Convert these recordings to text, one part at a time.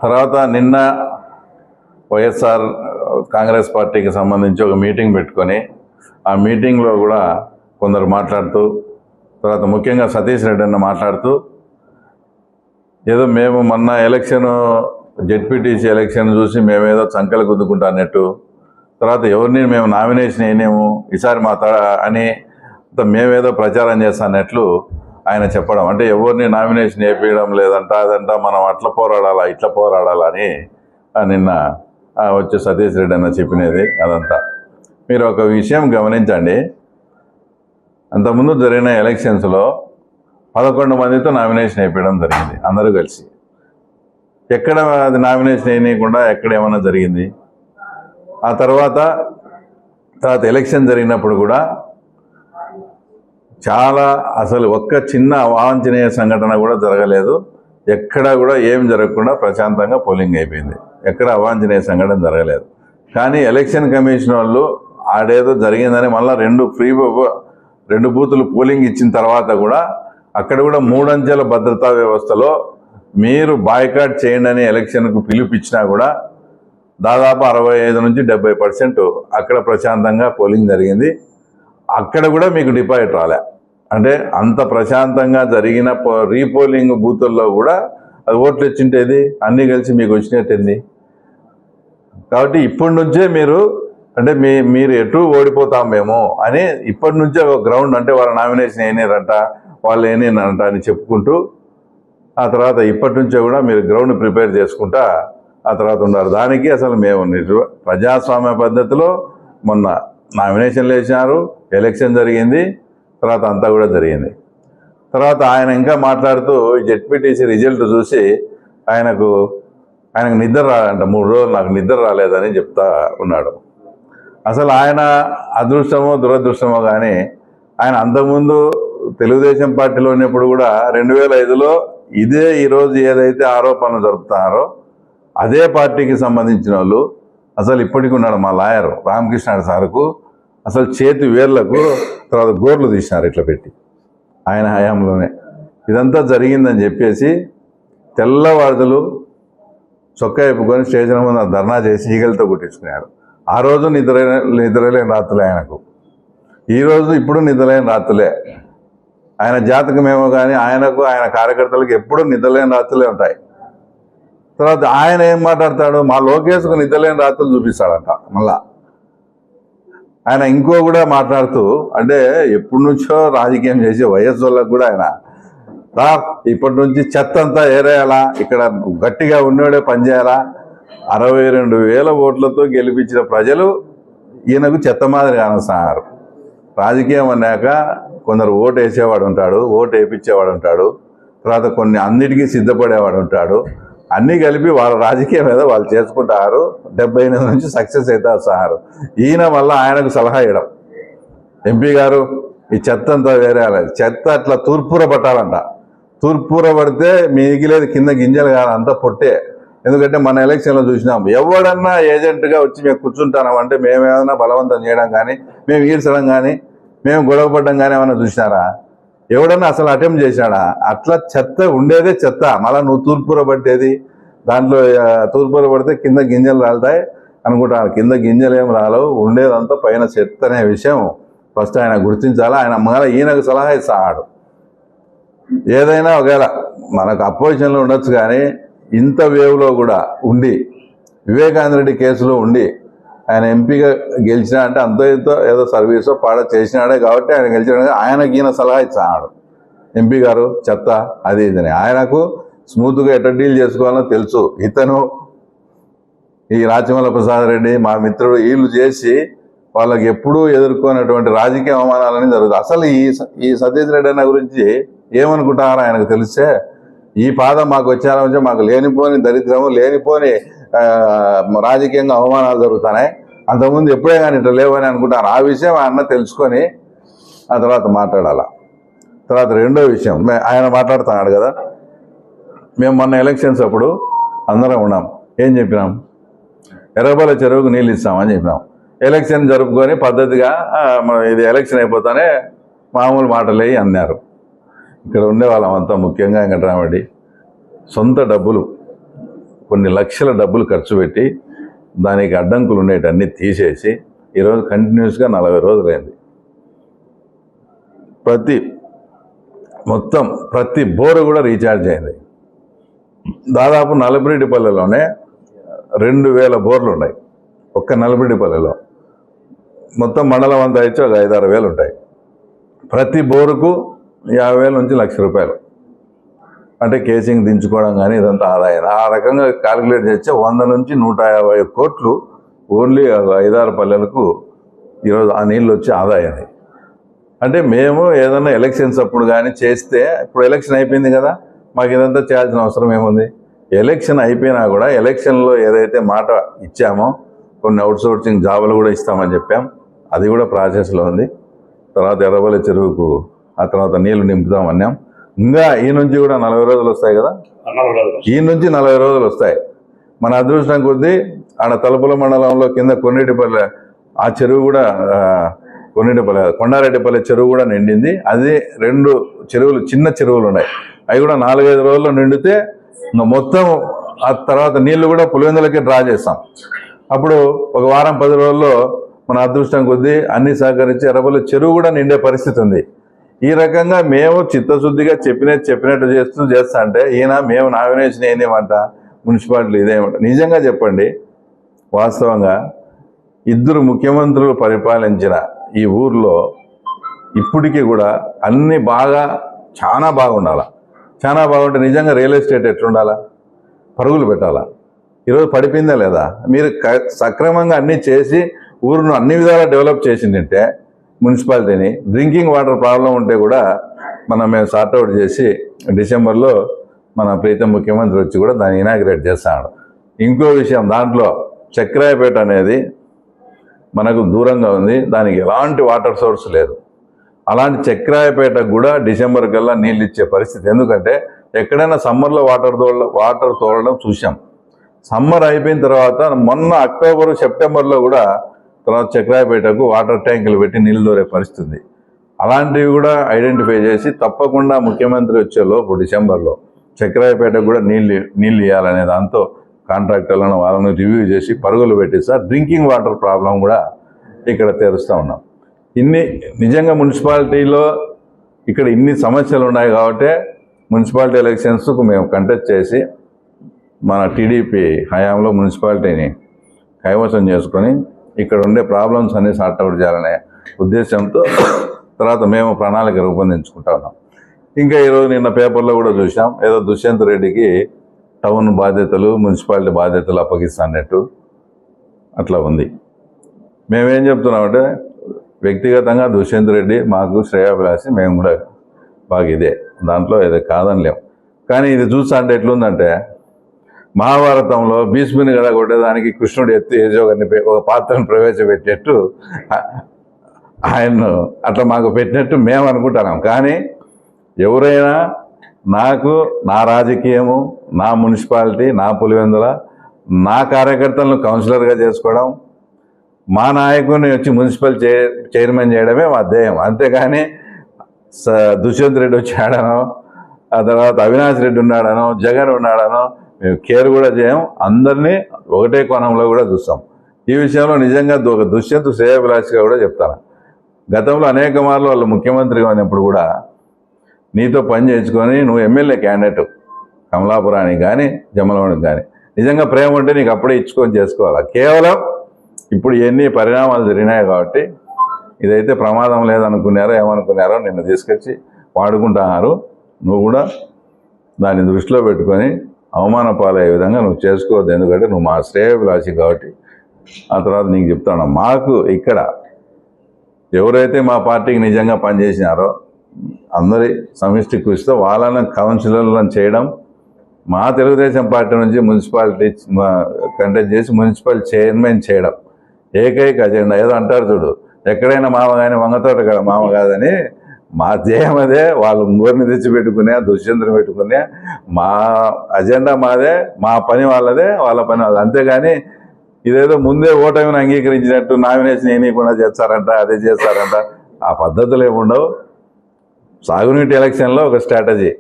తర్వాత నిన్న వైఎస్ఆర్ కాంగ్రెస్ పార్టీకి సంబంధించి ఒక మీటింగ్ పెట్టుకొని ఆ మీటింగ్లో కూడా కొందరు మాట్లాడుతూ, తర్వాత ముఖ్యంగా సతీష్ రెడ్డి అన్న మాట్లాడుతూ, ఏదో మేము మొన్న జెడ్పీటీసీ ఎలక్షన్ చూసి మేమేదో చంకలు గుద్దుకుంటా అన్నట్టు, తర్వాత ఎవరిని మేము నామినేషన్ వేయనేము ఈసారి అని మేమేదో ప్రచారం చేస్తానట్లు ఆయన చెప్పడం. అంటే ఎవరిని నామినేషన్ వేయడం లేదంట, అదంట, మనం అట్లా పోరాడాలా ఇట్లా పోరాడాలా అని నిన్న వచ్చి సతీష్ రెడ్డి అన్న చెప్పినది అదంతా. మీరు ఒక విషయం గమనించండి, అంతకుముందు జరిగిన ఎలక్షన్స్లో 11 మందితో నామినేషన్ వేయడం జరిగింది అందరూ కలిసి. ఎక్కడ అది నామినేషన్ వేయకుండా ఎక్కడ ఏమైనా జరిగింది? ఆ తర్వాత ఎలక్షన్ జరిగినప్పుడు కూడా చాలా అసలు ఒక్క చిన్న అవాంఛనీయ సంఘటన కూడా జరగలేదు. ఎక్కడ కూడా ఏం జరగకుండా ప్రశాంతంగా పోలింగ్ అయిపోయింది. ఎక్కడ అవాంఛనీయ సంఘటన జరగలేదు. కానీ ఎలక్షన్ కమిషన్ వాళ్ళు ఆడేదో జరిగిందని మళ్ళీ 2 బూతులు పోలింగ్ ఇచ్చిన తర్వాత కూడా అక్కడ కూడా 3 అంచెల భద్రతా వ్యవస్థలో మీరు బాయ్కాట్ చేయండి అని ఎలక్షన్కు పిలుపిచ్చినా కూడా దాదాపు 65 నుంచి 70% అక్కడ ప్రశాంతంగా పోలింగ్ జరిగింది. అక్కడ కూడా మీకు డిపాజిట్ రాలే. అంటే అంత ప్రశాంతంగా జరిగిన రీపోలింగ్ బూతుల్లో కూడా అది ఓట్లు వచ్చింటేది అన్నీ కలిసి మీకు వచ్చినట్టేంది. కాబట్టి ఇప్పటి నుంచే మీరు అంటే మీరు ఎటు ఓడిపోతాం మేము అని ఇప్పటి నుంచే ఒక గ్రౌండ్, అంటే వాళ్ళ నామినేషన్ అయినారంట వాళ్ళు అయినారంట అని చెప్పుకుంటూ ఆ తర్వాత ఇప్పటి నుంచే కూడా మీరు గ్రౌండ్ ప్రిపేర్ చేసుకుంటా ఆ తర్వాత ఉన్నారు. దానికి అసలు మేము ప్రజాస్వామ్య పద్ధతిలో మొన్న నామినేషన్లు వేసినారు, ఎలక్షన్ జరిగింది, తర్వాత అంతా కూడా జరిగింది. తర్వాత ఆయన ఇంకా మాట్లాడుతూ జెడ్పీటీసీ రిజల్ట్ చూసి ఆయనకు నిద్ర రాదంట. 3 రోజులు నాకు నిద్ర రాలేదని చెప్తా ఉన్నాడు. అసలు ఆయన అదృష్టమో దురదృష్టమో కానీ ఆయన అంతకుముందు తెలుగుదేశం పార్టీలో ఉన్నప్పుడు కూడా 2005లో ఈరోజు ఏదైతే ఆరోపణలు జరుపుతున్నారో అదే పార్టీకి సంబంధించిన వాళ్ళు అసలు ఇప్పటికి ఉన్నాడు మా లాయర్ రామకృష్ణ సార్కు అసలు చేతి వేర్లకు తర్వాత గోర్లు తీసినారు ఇట్లా పెట్టి ఆయన హయాంలోనే. ఇదంతా జరిగిందని చెప్పేసి తెల్లవారులు చొక్కా ఇప్పుకొని స్టేషన్ ముందు ధర్నా చేసి ఈగలతో కుట్టించుకున్నాడు. ఆ రోజు నిద్రలేని రాత్రులే ఆయనకు, ఈరోజు ఇప్పుడు నిద్రలేని రాత్రులే. ఆయన జాతకమేమో కానీ ఆయనకు ఆయన కార్యకర్తలకు ఎప్పుడూ నిద్రలేని రాత్రులే ఉంటాయి. తర్వాత ఆయన ఏం మాట్లాడతాడు, మా లోకేష్కు నిద్రలేని రాత్రులు చూపిస్తాడంట. మళ్ళా ఆయన ఇంకో కూడా మాట్లాడుతూ, అంటే ఎప్పటి నుంచో రాజకీయం చేసే వయస్సు వాళ్ళకు కూడా ఆయన ఇప్పటి నుంచి చెత్త అంతా ఏరేయాలా, ఇక్కడ గట్టిగా ఉన్నోడే పనిచేయాలా, 62,000 ఓట్లతో గెలిపించిన ప్రజలు ఈయనకు చెత్త మాదిరి కానొస్తున్నారు. రాజకీయం అన్నాక కొందరు ఓటు వేసేవాడు ఉంటాడు, ఓటు వేయించేవాడు ఉంటాడు, తర్వాత కొన్ని అన్నిటికీ సిద్ధపడేవాడు ఉంటాడు. అన్నీ కలిపి వాళ్ళ రాజకీయం ఏదో వాళ్ళు చేసుకుంటారు. 78 నుంచి సక్సెస్ అయితే వస్తున్నారు. ఈయన వల్ల ఆయనకు సలహా ఇవ్వడం, ఎంపీ గారు ఈ చెత్త అంతా వేరేయాలి, చెత్త అట్లా తూర్పుర పట్టాలంట. తూర్పుర పడితే మిగిలేదు కింద గింజలు కాదు, అంతా పొట్టే. ఎందుకంటే మన ఎలక్షన్లో చూసినాం, ఎవడన్నా ఏజెంట్గా వచ్చి మేము కూర్చుంటామంటే మేమేమైనా బలవంతం చేయడం కానీ, మేము ఈడ్చడం కానీ, మేము గొడవ పడడం కానీ ఏమైనా చూసినారా? ఎవడన్నా అసలు అటెంప్ట్ చేశాడా? అట్లా చెత్త ఉండేదే చెత్త. మళ్ళీ నువ్వు తూర్పుర పట్టేది, దాంట్లో తూర్పుర పడితే కింద గింజలు రాలుతాయి అనుకుంటాను. కింద గింజలు ఏం రాలవు, ఉండేదంతా పైన చెత్త అనే విషయం ఫస్ట్ ఆయన గుర్తించాలా. ఆయన మళ్ళీ ఈయనకు సలహా ఇస్తాడు. ఏదైనా ఒకవేళ మనకు అపోజిషన్లో ఉండొచ్చు కానీ ఇంత వేవ్లో కూడా ఉండి వివేకానంద రెడ్డి కేసులో ఉండి ఆయన ఎంపీగా గెలిచినా అంటే అంతో ఎంతో ఏదో సర్వీసో పాడ చేసినాడే కాబట్టి ఆయన గెలిచినాడు. ఆయనకి ఈయన సలహా ఇచ్చాడు, ఎంపీ గారు చెత్త అది ఇదని. ఆయనకు స్మూత్గా ఎట్లా డీల్ చేసుకోవాలో తెలుసు. ఇతను ఈ రాచమల్ల ప్రసాద్ రెడ్డి మా మిత్రుడు వీళ్ళు చేసి వాళ్ళకి ఎప్పుడూ ఎదుర్కొన్నటువంటి రాజకీయ అవమానాలని జరుగుతుంది. అసలు ఈ సతీష్ రెడ్డి అన్న గురించి ఏమనుకుంటారో ఆయనకు తెలిస్తే, ఈ పాదం మాకు వచ్చారంటే మాకు లేనిపోని దరిద్రము, లేనిపోని రాజకీయంగా అవమానాలు జరుగుతున్నాయి, అంతకుముందు ఎప్పుడే కానీ ఇట్లా లేవని అనుకుంటారు. ఆ విషయం ఆయన తెలుసుకొని ఆ తర్వాత మాట్లాడాల. తర్వాత రెండో విషయం, ఆయన మాట్లాడుతున్నాడు కదా, మేము మొన్న ఎలక్షన్స్ అప్పుడు అందరం ఉన్నాం, ఏం చెప్పినాం, ఎర్రబల్ల చెరువుకు నీళ్ళు ఇస్తామని చెప్పినాం. ఎలక్షన్ జరుపుకొని పద్ధతిగా ఇది ఎలక్షన్ అయిపోతానే మామూలు మాటలే అన్నారు. ఇక్కడ ఉండే వాళ్ళం అంతా ముఖ్యంగా వెంకటరామరెడ్డి సొంత డబ్బులు కొన్ని లక్షల డబ్బులు ఖర్చు పెట్టి దానికి అడ్డంకులు ఉండేటన్నీ తీసేసి ఈరోజు కంటిన్యూస్గా 40 రోజులైంది. ప్రతి బోరు కూడా రీఛార్జ్ అయింది. దాదాపు నల్లబిరెడ్డిపల్లెలోనే 2000 బోర్లు ఉన్నాయి. ఒక్క నల్లబిరెడ్డిపల్లెలో మొత్తం మండలం అంతా ఇచ్చి ఒక 5-6 వేలు ఉంటాయి. ప్రతి బోరుకు 50,000 నుంచి ₹1,00,000. అంటే కేసింగ్ దించుకోవడం కానీ ఇదంతా ఆదాయం. ఆ రకంగా క్యాలిక్యులేట్ చేస్తే 100 నుంచి 150 కోట్లు ఓన్లీ 5-6 పల్లెలకు ఈరోజు ఆ నీళ్ళు వచ్చి ఆదాయం. అంటే మేము ఏదన్నా ఎలక్షన్స్ అప్పుడు కానీ చేస్తే, ఇప్పుడు ఎలక్షన్ అయిపోయింది కదా, మాకు ఇదంతా చేయాల్సిన అవసరం ఏముంది? ఎలక్షన్ అయిపోయినా కూడా ఎలక్షన్లో ఏదైతే మాట ఇచ్చామో కొన్ని అవుట్సోర్సింగ్ జాబులు కూడా ఇస్తామని చెప్పాం, అది కూడా ప్రాసెస్లో ఉంది. తర్వాత ఎర్రబల్లి చెరువుకు ఆ తర్వాత నీళ్లు నింపుతామన్నాం. ఇంకా ఈ నుంచి కూడా 40 రోజులు వస్తాయి కదా, ఈ నుంచి 40 రోజులు వస్తాయి. మన అదృష్టం కొద్దీ ఆడ తలుపుల మండలంలో కింద కొన్నిటిపల్లె ఆ చెరువు కూడా కొండారెడ్డిపల్లె చెరువు కూడా నిండింది. అది 2 చెరువులు చిన్న చెరువులు ఉన్నాయి, అవి కూడా 4-5 రోజుల్లో నిండితే ఇంకా మొత్తం ఆ తర్వాత నీళ్లు కూడా పులివెందులకి డ్రా చేస్తాం. అప్పుడు ఒక వారం 10 రోజుల్లో మన అదృష్టం కొద్దీ అన్ని సహకరించి ఎర్రబల్లి చెరువు కూడా నిండే పరిస్థితి ఉంది. ఈ రకంగా మేము చిత్తశుద్ధిగా చెప్పినట్టు చేస్తా అంటే మేము నామినేషన్ ఏందేమంట, మున్సిపాలిటీ ఇదేమంట. నిజంగా చెప్పండి, వాస్తవంగా 2 ముఖ్యమంత్రులు పరిపాలించిన ఈ ఊర్లో ఇప్పటికీ కూడా అన్ని చాలా బాగుండాలా. చాలా బాగుంటే నిజంగా రియల్ ఎస్టేట్ ఎట్లుండాలా, పరుగులు పెట్టాలా. ఈరోజు పడిపోయిందా లేదా? మీరు సక్రమంగా అన్నీ చేసి ఊరును అన్ని విధాలా డెవలప్ చేసిందంటే మున్సిపాలిటీని, డ్రింకింగ్ వాటర్ ప్రాబ్లం ఉంటే కూడా మేము సార్ట్అవుట్ చేసి డిసెంబర్లో మన ప్రీతం ముఖ్యమంత్రి వచ్చి కూడా దాన్ని ఇనాగ్రేట్ చేస్తాడు. ఇంకో విషయం, దాంట్లో చక్రాయపేట అనేది మనకు దూరంగా ఉంది, దానికి ఎలాంటి వాటర్ సోర్స్ లేదు. అలాంటి చక్రాయపేటకు కూడా డిసెంబర్ కల్లా నీళ్ళు ఇచ్చే పరిస్థితి. ఎందుకంటే ఎక్కడైనా సమ్మర్లో వాటర్ తోలడం చూసాం. సమ్మర్ అయిపోయిన తర్వాత మొన్న అక్టోబరు సెప్టెంబర్లో కూడా తర్వాత చక్రాయపేటకు వాటర్ ట్యాంకులు పెట్టి నీళ్ళు దొరే పరిస్థితి. అలాంటివి కూడా ఐడెంటిఫై చేసి తప్పకుండా ముఖ్యమంత్రి వచ్చేలోపు డిసెంబర్లో చక్రాయపేటకు కూడా నీళ్ళు ఇవ్వాలనే దాంతో కాంట్రాక్టర్లను వాళ్ళని రివ్యూ చేసి పరుగులు పెట్టిస్తా డ్రింకింగ్ వాటర్ ప్రాబ్లం కూడా ఇక్కడ తెరుస్తూ ఉన్నాం. నిజంగా మున్సిపాలిటీలో ఇక్కడ ఇన్ని సమస్యలు ఉన్నాయి కాబట్టి మున్సిపాలిటీ ఎలక్షన్స్కు మేము కంటెస్ట్ చేసి మన టీడీపీ హయాంలో మున్సిపాలిటీని కైవసం చేసుకొని ఇక్కడ ఉండే ప్రాబ్లమ్స్ అన్ని సార్ట్అవుట్ చేయాలనే ఉద్దేశంతో తర్వాత మేము ప్రణాళిక రూపొందించుకుంటా ఉన్నాం. ఇంకా ఈరోజు నిన్న పేపర్లో కూడా చూసాం, ఏదో దుష్యంత్ రెడ్డికి టౌన్ బాధ్యతలు మున్సిపాలిటీ బాధ్యతలు అప్పగిస్తానట్టు అట్లా ఉంది. మేమేం చెప్తున్నామంటే వ్యక్తిగతంగా దుష్యంత్ రెడ్డి మాకు శ్రేయాభిలాషి, మేము కూడా బాగా ఇదే, దాంట్లో ఏదో కాదనిలేం. కానీ ఇది చూస్తా అంటే ఎట్లుందంటే మహాభారతంలో భీష్ముని కదా కొట్టేదానికి కృష్ణుడు యజోగారిని ఒక పాత్రను ప్రవేశపెట్టేట్టు ఆయన్ను అట్లా మాకు పెట్టినట్టు మేము అనుకుంటున్నాం. కానీ ఎవరైనా నాకు నా రాజకీయము, నా మున్సిపాలిటీ, నా పులివెందుల, నా కార్యకర్తలను కౌన్సిలర్గా చేసుకోవడం, మా నాయకుడిని వచ్చి మున్సిపల్ చైర్మన్ చేయడమే మా ధ్యేయం. అంతేగాని దుష్యంత్ రెడ్డి వచ్చాడనో, ఆ తర్వాత అవినాష్ రెడ్డి ఉన్నాడనో, జగన్ ఉన్నాడనో మేము కేర్ కూడా చేయం. అందరినీ ఒకటే కోణంలో కూడా చూస్తాం. ఈ విషయంలో నిజంగా ఒక దుష్యంత్ శ్రేయాభిలాషిగా కూడా చెప్తాను. గతంలో అనేక మార్లు వాళ్ళు ముఖ్యమంత్రిగా ఉన్నప్పుడు కూడా నీతో పని చేయించుకొని నువ్వు ఎమ్మెల్యే క్యాండిడేట్ కమలాపురానికి కానీ జమ్మలవాడికి కానీ నిజంగా ప్రేమ ఉంటే నీకు అప్పుడే ఇచ్చుకొని చేసుకోవాలి. కేవలం ఇప్పుడు ఎన్ని పరిణామాలు జరిగినాయి కాబట్టి ఇదైతే ప్రమాదం లేదనుకున్నారో ఏమనుకున్నారో నిన్ను తీసుకొచ్చి వాడుకుంటున్నారు. నువ్వు కూడా దాన్ని దృష్టిలో పెట్టుకొని అవమాన పాలయ్యే విధంగా నువ్వు చేసుకోవద్దు. ఎందుకంటే నువ్వు మా శ్రేయాభిలాషి కాబట్టి. ఆ తర్వాత నీకు చెప్తాను, మాకు ఇక్కడ ఎవరైతే మా పార్టీకి నిజంగా పనిచేసినారో అందరి సమిష్టి కృషితో వాళ్ళని కౌన్సిలర్లను చేయడం, మా తెలుగుదేశం పార్టీ నుంచి మున్సిపాలిటీ కంటెస్ట్ చేసి మున్సిపల్ చైర్మన్ చేయడం ఏకైక అజెండా. ఏదో అంటారు చూడు, ఎక్కడైనా మామ కానీ వంగతోట మామ కాదని మా ధ్యేయం అదే. వాళ్ళు ఇంకోరిని తెచ్చిపెట్టుకునే దుష్యంతుని పెట్టుకునే మా అజెండా మాదే, మా పని వాళ్ళదే, వాళ్ళ పని వాళ్ళది. అంతేగాని ఇదేదో ముందే ఓటమిని అంగీకరించినట్టు నామినేషన్ ఏమీయకుండా చేస్తారంట, అదే చేస్తారంట, ఆ పద్ధతులు ఏముండవు. సాగునీటి ఎలక్షన్లో ఒక స్ట్రాటజీ,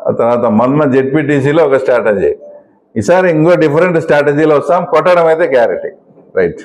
ఆ తర్వాత మొన్న జెడ్పీటీసీలో ఒక స్ట్రాటజీ, ఈసారి ఇంకో డిఫరెంట్ స్ట్రాటజీలో వస్తాం, కొట్టడం అయితే గ్యారెంటీ. రైట్.